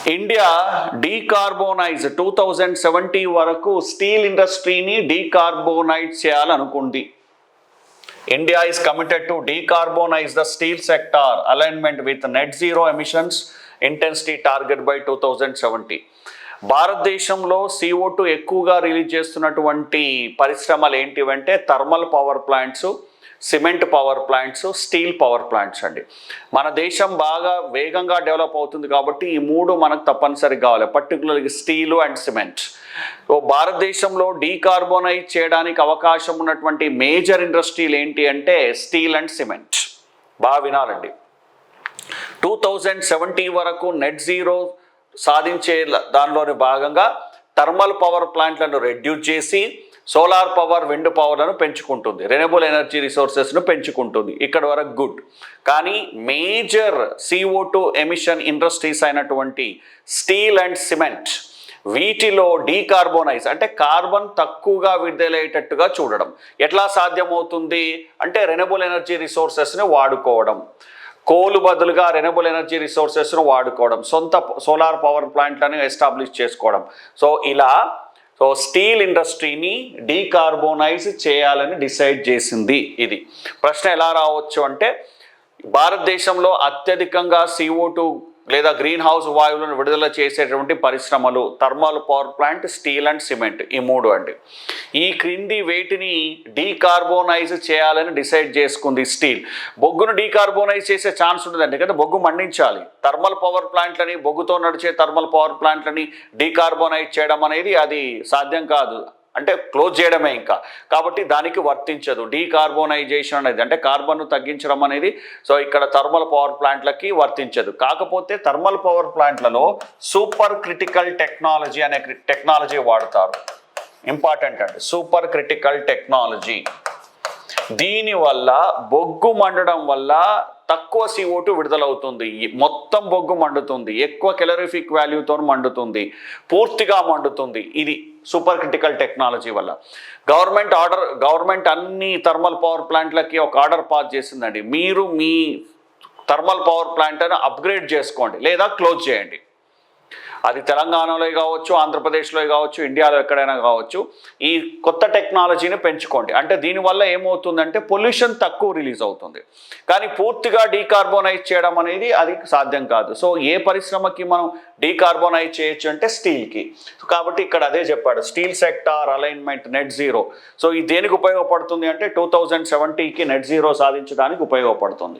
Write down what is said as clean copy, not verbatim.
India decarbonise 2070 వరకు steel ఇండస్ట్రీని decarbonise చేయాలనుకుంది. India is committed to decarbonize the steel sector alignment with net zero emissions intensity target by 2070. భారతదేశంలో CO2 ఎక్కువగా release చేస్తున్నటువంటి పరిశ్రమలు ఏంటివంటే thermal power plants, cement power plants, steel power plants అండి. మన దేశం బాగా వేగంగా డెవలప్ అవుతుంది కాబట్టి ఈ మూడు మనకు తప్పనిసరిగా కావాలి, పర్టికులర్గా స్టీలు అండ్ సిమెంట్. సో భారతదేశంలో డీకార్బోనైజ్ చేయడానికి అవకాశం ఉన్నటువంటి మేజర్ ఇండస్ట్రీలు ఏంటి అంటే స్టీల్ అండ్ సిమెంట్. బాగా వినాలండి. 2070 వరకు నెట్ జీరో సాధించే దానిలోని భాగంగా థర్మల్ పవర్ ప్లాంట్లను రెడ్యూస్ చేసి సోలార్ పవర్, విండ్ పవర్లను పెంచుకుంటుంది, రెన్యూబుల్ ఎనర్జీ రిసోర్సెస్ను పెంచుకుంటుంది. ఇక్కడ వరకు గుడ్. కానీ మేజర్ CO2 ఎమిషన్ ఇండస్ట్రీస్ అయినటువంటి స్టీల్ అండ్ సిమెంట్, వీటిలో డీకార్బోనైజ్ అంటే కార్బన్ తక్కువగా విడుదలయ్యేటట్టుగా చూడడం ఎట్లా సాధ్యమవుతుంది అంటే రెన్యూబుల్ ఎనర్జీ రిసోర్సెస్ని వాడుకోవడం, కోలు బదులుగా రెన్యూబుల్ ఎనర్జీ రిసోర్సెస్ను వాడుకోవడం, సొంత సోలార్ పవర్ ప్లాంట్లను ఎస్టాబ్లిష్ చేసుకోవడం. సో స్టీల్ ఇండస్ట్రీని డీకార్బోనైజ్ చేయాలని డిసైడ్ చేసింది. ఇది ప్రశ్న ఎలా రావచ్చు అంటే భారతదేశంలో అత్యధికంగా CO2 లేదా గ్రీన్ హౌస్ వాయువులను విడుదల చేసేటువంటి పరిశ్రమలు thermal power plant, steel and cement, ఈ మూడు అండి. ఈ క్రింది వేటిని డీకార్బోనైజ్ చేయాలని డిసైడ్ చేసుకుంది స్టీల్. బొగ్గును డీకార్బోనైజ్ చేసే ఛాన్స్ ఉంటుందండి, కానీ బొగ్గు మండించాలి. థర్మల్ పవర్ ప్లాంట్లని, బొగ్గుతో నడిచే థర్మల్ పవర్ ప్లాంట్లని డీకార్బోనైజ్ చేయడం అనేది అది సాధ్యం కాదు, అంటే క్లోజ్ చేయడమే ఇంకా. కాబట్టి దానికి వర్తించదు డీకార్బోనైజేషన్ అనేది, అంటే కార్బన్ను తగ్గించడం అనేది. సో ఇక్కడ థర్మల్ పవర్ ప్లాంట్లకి వర్తించదు. కాకపోతే థర్మల్ పవర్ ప్లాంట్లలో సూపర్ క్రిటికల్ టెక్నాలజీ అనే టెక్నాలజీ వాడతారు. ఇంపార్టెంట్ అండి, సూపర్ క్రిటికల్ టెక్నాలజీ. దీనివల్ల బొగ్గు మండడం వల్ల తక్కువ CO2 విడుదలవుతుంది, మొత్తం బొగ్గు మండుతుంది, ఎక్కువ కెలరిఫిక్ వాల్యూతో మండుతుంది, పూర్తిగా మండుతుంది. ఇది సూపర్ క్రిటికల్ టెక్నాలజీ వల్ల. గవర్నమెంట్ అన్ని థర్మల్ పవర్ ప్లాంట్లకి ఒక ఆర్డర్ పాస్ చేసిందండి, మీరు మీ థర్మల్ పవర్ ప్లాంట్ను అప్గ్రేడ్ చేసుకోండి లేదా క్లోజ్ చేయండి. అది తెలంగాణలో కావచ్చు, ఆంధ్రప్రదేశ్లో కావచ్చు, ఇండియాలో ఎక్కడైనా కావచ్చు. ఈ కొత్త టెక్నాలజీని పెంచుకోండి. అంటే దీనివల్ల ఏమవుతుందంటే పొల్యూషన్ తక్కువ రిలీజ్ అవుతుంది, కానీ పూర్తిగా డీకార్బోనైజ్ చేయడం అనేది అది సాధ్యం కాదు. సో ఏ పరిశ్రమకి మనం డీకార్బోనైజ్ చేయొచ్చు అంటే స్టీల్కి. కాబట్టి ఇక్కడ అదే చెప్పాడు, steel sector alignment net zero. So ఇది దేనికి ఉపయోగపడుతుంది అంటే 2070కి నెట్ జీరో సాధించడానికి ఉపయోగపడుతుంది.